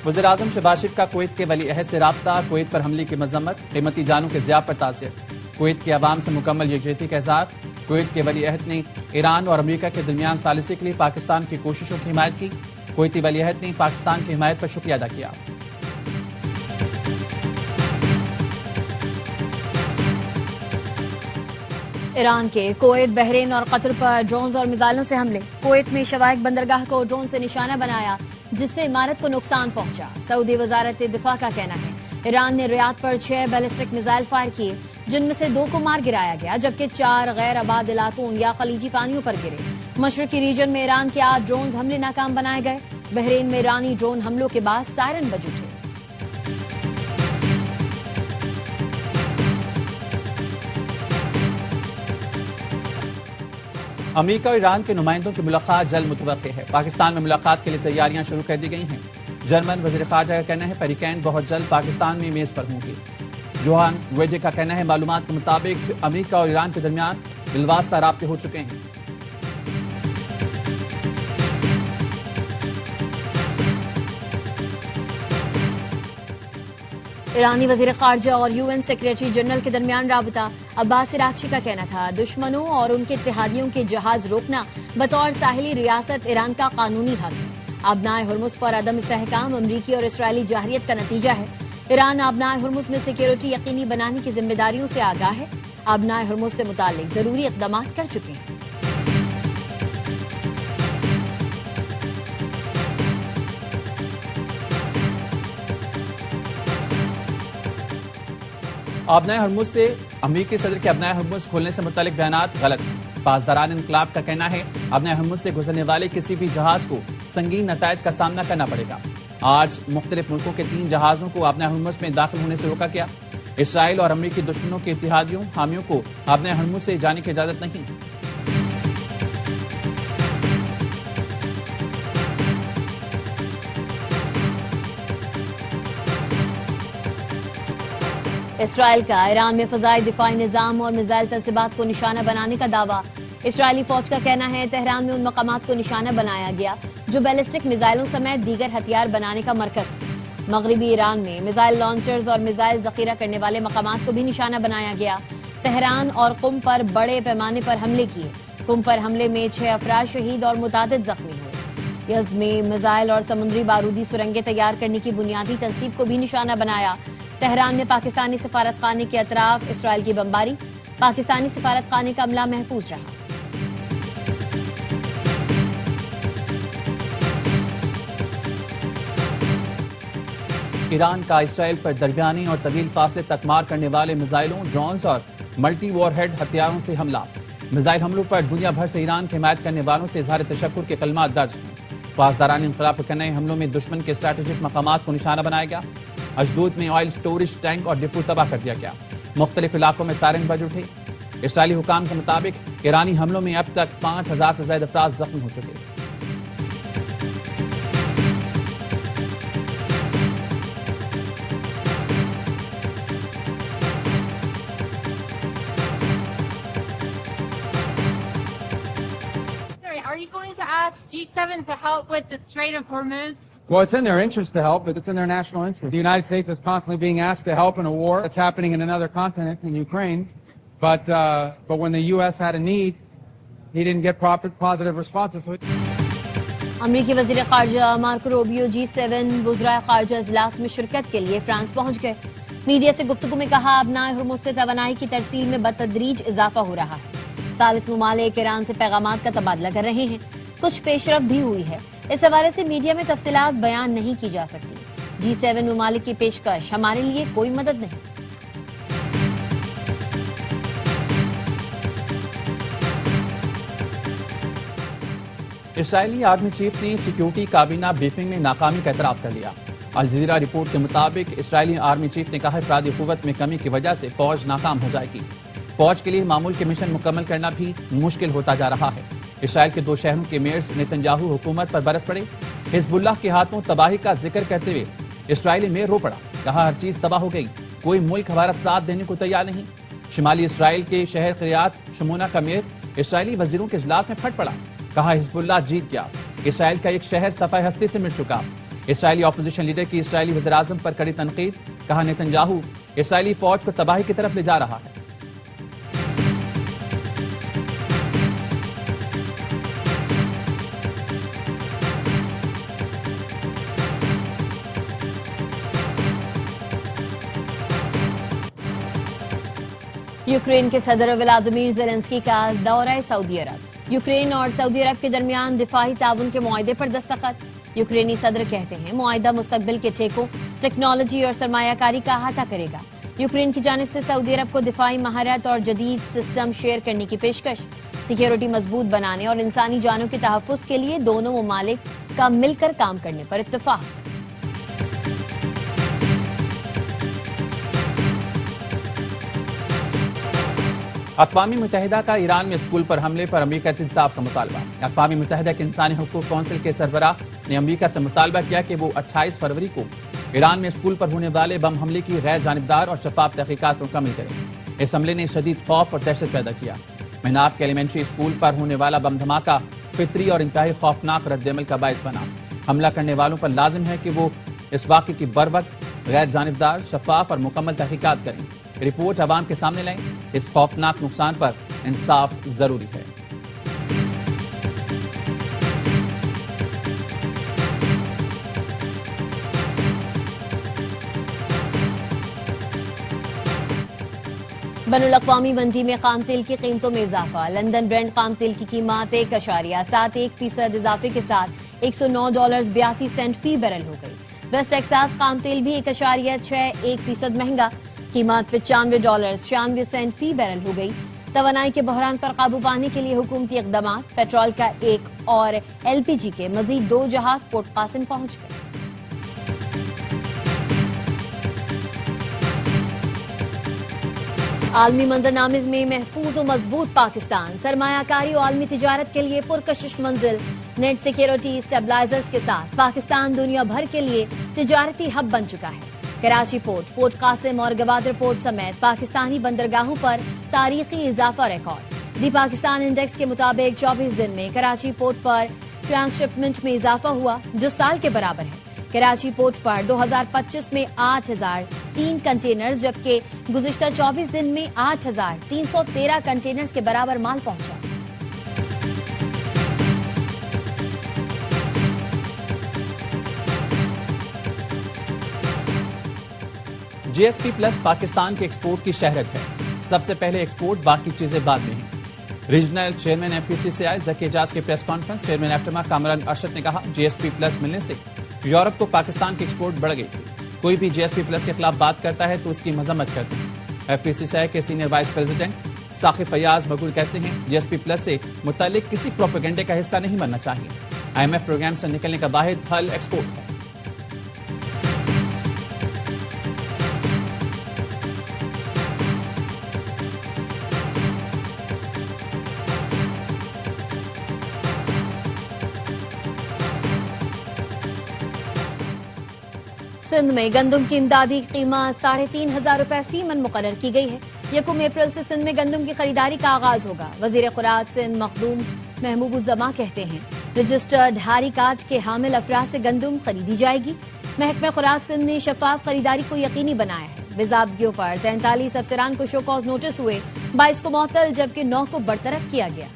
وزیراعظم شہباز شریف کا کویت کے ولی عہد سے رابطہ، کویت پر حملے کی مذمت، قیمتی جانوں کے ضیاع پر تعزیت، کویت کے عوام سے مکمل یکجہتی کا اظہار۔ کویت کے ولی عہد نے ایران اور امریکہ کے درمیان ثالثی کے لیے پاکستان کی کوششوں کی حمایت کی، کویتی ولی عہد نے پاکستان کی حمایت پر شکریہ ادا کیا۔ ایران کے کویت، بحرین اور قطر پر ڈرونز اور میزائلوں سے حملے، کویت میں شوائق بندرگاہ کو ڈرون سے نشانہ بنایا جس سے عمارت کو نقصان پہنچا۔ سعودی وزارت دفاع کا کہنا ہے ایران نے ریاض پر 6 بیلسٹک میزائل فائر کیے جن میں سے 2 کو مار گرایا گیا جبکہ 4 غیر آباد علاقوں یا خلیجی پانیوں پر گرے۔ مشرقی ریجن میں ایران کے 8 ڈرونز حملے ناکام بنائے گئے۔ بحرین میں ایرانی ڈرون حملوں کے بعد سائرن بج اٹھے۔ امریکہ اور ایران کے نمائندوں کی ملاقات جلد متوقع ہے۔ پاکستان میں ملاقات کے لیے تیاریاں شروع کر دی گئی ہیں۔ جرمن وزیر خارجہ کا کہنا ہے پیریکین بہت جلد پاکستان میں میز پر ہوں گی۔ جوہان ویجے کا کہنا ہے معلومات کے مطابق امریکہ اور ایران کے درمیان بالواسطہ رابطے ہو چکے ہیں۔ ایرانی وزیر خارجہ اور UN سیکریٹری جنرل کے درمیان رابطہ۔ عباس عراقچی کا کہنا تھا دشمنوں اور ان کے اتحادیوں کے جہاز روکنا بطور ساحلی ریاست ایران کا قانونی حق ہے۔ آبنائے ہرمز پر عدم استحکام امریکی اور اسرائیلی جارحیت کا نتیجہ ہے۔ ایران آبنائے ہرمز میں سیکیورٹی یقینی بنانے کی ذمہ داریوں سے آگاہ ہے۔ آبنائے ہرمز سے متعلق ضروری اقدامات کر چکے ہیں۔ آبنائے ہرمز سے امریکی صدر کے آبنائے ہرمز کھولنے سے متعلق بیانات غلط ہیں۔ پاسداران انقلاب کا کہنا ہے آبنائے ہرمز سے گزرنے والے کسی بھی جہاز کو سنگین نتائج کا سامنا کرنا پڑے گا۔ آج مختلف ملکوں کے 3 جہازوں کو آبنائے ہرمز میں داخل ہونے سے روکا گیا۔ اسرائیل اور امریکی دشمنوں کے اتحادیوں حامیوں کو آبنائے ہرمز سے جانے کی اجازت نہیں۔ اسرائیل کا ایران میں فضائی دفاعی نظام اور میزائل تنصیبات کو نشانہ بنانے کا دعویٰ۔ اسرائیلی فوج کا کہنا ہے تہران میں ان مقامات کو نشانہ بنایا گیا جو بیلسٹک میزائلوں سمیت دیگر ہتھیار بنانے کا مرکز تھے۔ مغربی ایران میں میزائل لانچرز اور میزائل ذخیرہ کرنے والے مقامات کو بھی نشانہ بنایا گیا۔ تہران اور قم پر بڑے پیمانے پر حملے کیے۔ قم پر حملے میں 6 افراد شہید اور متعدد زخمی ہوئے۔ یزد میں میزائل اور سمندری بارودی سرنگیں تیار کرنے کی بنیادی تنصیب کو بھی نشانہ بنایا۔ تہران میں پاکستانی سفارت خانے کے اطراف اسرائیل کی بمباری، پاکستانی سفارت خانے کا عملہ محفوظ رہا۔ ایران کا اسرائیل پر درمیانی اور طویل فاصلے تک مار کرنے والے میزائلوں، ڈرونز اور ملٹی وار ہیڈ ہتھیاروں سے حملہ۔ میزائل حملوں پر دنیا بھر سے ایران کی حمایت کرنے والوں سے اظہار تشکر کے کلمات درج ہیں۔ پاسداران انقلاب کے نئے حملوں میں دشمن کے اسٹریٹجک مقامات کو نشانہ بنایا گیا۔ اشدود میں آئل سٹوریج ٹینک اور ڈپو تباہ کر دیا گیا۔ مختلف علاقوں میں سائرن بج اٹھے۔ اسرائیلی حکام کے مطابق ایرانی حملوں میں اب تک 5000 سے زائد افراد زخمی ہو چکے۔ Are you going to ask G7 to help with the Strait of Hormuz? Well, it's in their interest to help, but it's in their national interest. The United States is constantly being asked to help in a war that's happening in another continent, in Ukraine. But when the U.S. had a need, he didn't get proper positive responses. امریکی وزیر خارجہ Marco Rubio G7 وزرائے خارجہ اجلاس میں شرکت کے لیے فرانس پہنچ گئے۔ میڈیا سے گفتگو میں کہا آبنائے ہرمز سے توانائی کی ترسیل میں بتدریج اضافہ ہو رہا ہے۔ ثالث ممالک ایران سے پیغامات کا تبادلہ کر رہے ہیں۔ کچھ پیش رفت بھی ہوئی ہے۔ اس حوالے سے میڈیا میں تفصیلات بیان نہیں کی جا سکتی۔ G7 ممالک کی پیشکش ہمارے لیے کوئی مدد نہیں۔ اسرائیلی آرمی چیف نے سیکیورٹی کابینہ بریفنگ میں ناکامی کا اعتراف کر لیا۔ الجزیرہ رپورٹ کے مطابق اسرائیلی آرمی چیف نے کہا افرادی قوت میں کمی کی وجہ سے فوج ناکام ہو جائے گی۔ فوج کے لیے معمول کے مشن مکمل کرنا بھی مشکل ہوتا جا رہا ہے۔ اسرائیل کے 2 شہروں کے میئرز نتنیاہو حکومت پر برس پڑے۔ حزب اللہ کے ہاتھوں تباہی کا ذکر کرتے ہوئے اسرائیلی میئر رو پڑا، کہا ہر چیز تباہ ہو گئی، کوئی ملک ہمارا ساتھ دینے کو تیار نہیں۔ شمالی اسرائیل کے شہر قریات شمونا کا میئر اسرائیلی وزیروں کے اجلاس میں پھٹ پڑا، کہا حزب اللہ جیت گیا، اسرائیل کا ایک شہر صفحہ ہستی سے مٹ چکا۔ اسرائیلی اپوزیشن لیڈر کی اسرائیلی وزیراعظم پر کڑی تنقید، کہا نیتنیاہو اسرائیلی فوج کو تباہی کی طرف لے جا رہا ہے۔ یوکرین کے صدر ولادیمیر زیلنسکی کا دورہ سعودی عرب، یوکرین اور سعودی عرب کے درمیان دفاعی تعاون کے معاہدے پر دستخط۔ یوکرینی صدر کہتے ہیں معاہدہ مستقبل کے ٹیکوں، ٹیکنالوجی اور سرمایہ کاری کا احاطہ کرے گا۔ یوکرین کی جانب سے سعودی عرب کو دفاعی مہارت اور جدید سسٹم شیئر کرنے کی پیشکش، سیکیورٹی مضبوط بنانے اور انسانی جانوں کے تحفظ کے لیے دونوں ممالک کا مل کر کام کرنے پر اتفاق۔ اقوام متحدہ کا ایران میں اسکول پر حملے پر امریکہ سے انصاف کا مطالبہ۔ اقوام متحدہ کے انسانی حقوق کونسل کے سربراہ نے امریکہ سے مطالبہ کیا کہ وہ 28 فروری کو ایران میں اسکول پر ہونے والے بم حملے کی غیر جانبدار اور شفاف تحقیقات مکمل کریں۔ اس حملے نے شدید خوف اور دہشت پیدا کیا۔ میناب کے ایلیمنٹری اسکول پر ہونے والا بم دھماکہ فطری اور انتہائی خوفناک رد عمل کا باعث بنا۔ حملہ کرنے والوں پر لازم ہے کہ وہ اس واقعے کی بروقت غیر جانبدار، شفاف اور مکمل تحقیقات کریں، رپورٹ عوام کے سامنے لائیں۔ اس خوفناک نقصان پر انصاف ضروری ہے۔ بین الاقوامی منڈی میں خام تیل کی قیمتوں میں اضافہ۔ لندن برینڈ خام تیل کی قیمت 1.71% اضافے کے ساتھ $109.82 فی بیرل ہو گئی۔ ویسٹ ٹیکساس خام تیل بھی 1.61% مہنگا، قیمت $95.96 فی بیرل ہو گئی۔ توانائی کے بحران پر قابو پانے کے لیے حکومتی اقدامات، پیٹرول کا ایک اور LPG کے مزید 2 جہاز پورٹ قاسم پہنچ گئے۔ عالمی منظرنامے میں محفوظ و مضبوط پاکستان، سرمایہ کاری و عالمی تجارت کے لیے پرکشش منزل، نیٹ سیکیورٹی اسٹیبلائزرز کے ساتھ پاکستان دنیا بھر کے لیے تجارتی ہب بن چکا ہے۔ کراچی پورٹ قاسم اور گوادر پورٹ سمیت پاکستانی بندرگاہوں پر تاریخی اضافہ ریکارڈ۔ دی پاکستان انڈیکس کے مطابق 24 دن میں کراچی پورٹ پر ٹرانسشپمنٹ میں اضافہ ہوا، جو سال کے برابر ہے۔ کراچی پورٹ پر 2025 میں 8,003 کنٹینرز، جبکہ گزشتہ 24 دن میں 8,313 کنٹینرز کے برابر مال پہنچا۔ جی ایس پی پلس پاکستان کے ایکسپورٹ کی شہرت ہے۔ سب سے پہلے ایکسپورٹ، باقی چیزیں بعد میں ہیں۔ Regional chairman FPCCI Zaki Ejaz کے پریس کانفرنس، چیئرمین ایفٹما کامران ارشد نے کہا GSP پلس ملنے سے یورپ کو پاکستان کی ایکسپورٹ بڑھ گئی تھی۔ کوئی بھی GSP پلس کے خلاف بات کرتا ہے تو اس کی مذمت کرتے ہیں۔ FPCCI کے senior vice president Saqib Fayyaz Mughal کہتے ہیں GSP پلس سے متعلق کسی پروپیگنڈے کا حصہ نہیں بننا چاہیے۔ IMF پروگرام سے نکلنے کا واحد حل ایکسپورٹ ہے۔ سندھ میں گندم کی امدادی قیمت 3,500 روپے فی من مقرر کی گئی ہے۔ 1 اپریل سے سندھ میں گندم کی خریداری کا آغاز ہوگا۔ وزیر خوراک سندھ مخدوم محبوب الزماں کہتے ہیں رجسٹرڈ ہاری کارڈ کے حامل افراد سے گندم خریدی جائے گی۔ محکمہ خوراک سندھ نے شفاف خریداری کو یقینی بنایا ہے۔ بضابطگیوں پر 43 افسران کو شو کاز نوٹس ہوئے، 22 کو معطل جبکہ 9 کو برطرف کیا گیا۔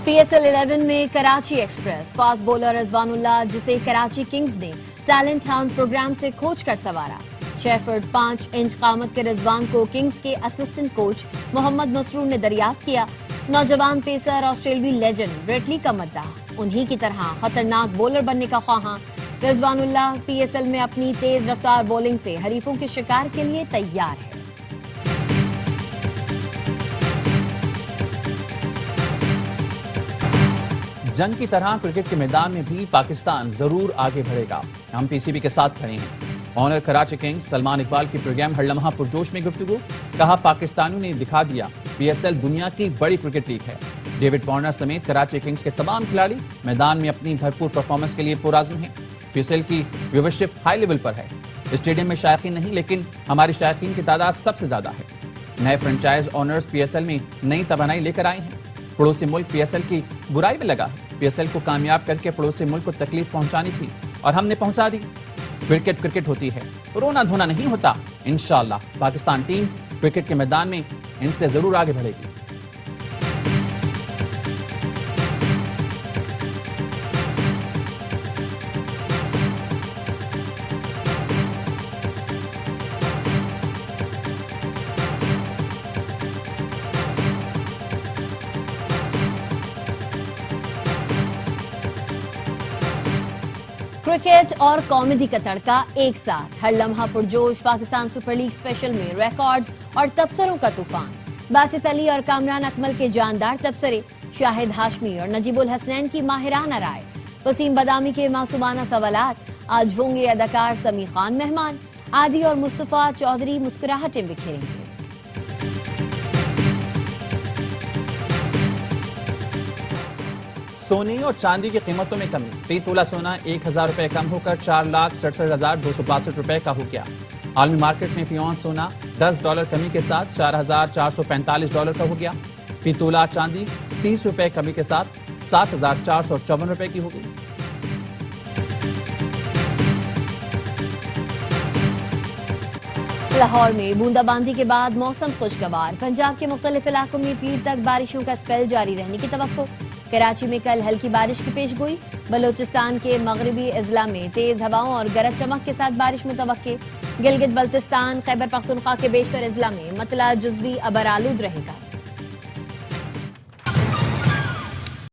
PSL 11 میں کراچی ایکسپریس، فاسٹ بولر رضوان اللہ جسے کراچی کنگز نے ٹیلنٹ ہانٹ پروگرام سے کھوج کر سنوارا۔ 6 فٹ 5 انچ قامت کے رضوان کو کنگز کے اسسٹنٹ کوچ محمد مسرور نے دریافت کیا۔ نوجوان پیسر آسٹریلوی لیجنڈ بریٹلی کا مداح، انہی کی طرح خطرناک بولر بننے کا خواہاں۔ رضوان اللہ PSL میں اپنی تیز رفتار بولنگ سے حریفوں کے شکار کے لیے تیار ہے۔ جنگ کی طرح کرکٹ کے میدان میں بھی پاکستان ضرور آگے بڑھے گا۔ ہم PCB کے ساتھ کھڑے ہیں۔ آنر کراچی کنگز سلمان اقبال کی پروگرام ہر لمحہ پرجوش میں گفتگو، کہا پاکستانیوں نے دکھا دیا PSL دنیا کی بڑی کرکٹ لیگ ہے۔ ڈیوڈ وارنر سمیت کراچی کنگز کے تمام کھلاڑی میدان میں اپنی بھرپور پرفارمنس کے لیے پرعزم ہیں۔ PSL کی ویورشپ ہائی لیول پر ہے۔ اسٹیڈیم میں شائقین نہیں، لیکن ہماری شائقین کی تعداد سب سے زیادہ ہے۔ نئے franchise owners P S L میں نئی توانائی لے کر آئے ہیں. پڑوسی ملک پی ایس ایل کی برائی میں لگا. پی ایس ایل کو کامیاب کر کے پڑوسی ملک کو تکلیف پہنچانی تھی اور ہم نے پہنچا دی. کرکٹ ہوتی ہے, رونا دھونا نہیں ہوتا. انشاءاللہ پاکستان ٹیم کرکٹ کے میدان میں ان سے ضرور آگے بڑھے گی. کرکٹ اور کامیڈی کا تڑکا ایک ساتھ, ہر لمحہ پرجوش. پاکستان سپر لیگ اسپیشل میں ریکارڈز اور تبصروں کا طوفان. باسط علی اور کامران اکمل کے جاندار تبصرے, شاہد ہاشمی اور نجیب الحسنین کی ماہرانہ رائے, وسیم بادامی کے معصومانہ سوالات. آج ہوں گے اداکار سمیع خان مہمان, عادی اور مصطفیٰ چودھری مسکراہٹیں بکھیریں گے. سونے اور چاندی کی قیمتوں میں کمی. فی تولہ سونا 1000 روپے کم ہو کر 4,67,262 روپے کا ہو گیا. عالمی مارکیٹ میں فی اونس سونا $10 کمی کے ساتھ 4,445 ڈالر کا ہو گیا. فی تولہ چاندی 30 روپے کمی کے ساتھ 7,454 روپے کی ہوگی. لاہور میں بوندا باندی کے بعد موسم خوشگوار. پنجاب کے مختلف علاقوں میں پیر تک بارشوں کا اسپیل جاری رہنے کی توقع. کراچی میں کل ہلکی بارش کی پیش گوئی. بلوچستان کے مغربی اضلاع میں تیز ہواؤں اور گرج چمک کے ساتھ بارش متوقع. گلگت بلتستان خیبر پختونخوا کے بیشتر اضلاع میں مطلع جزوی ابر آلود رہے گا.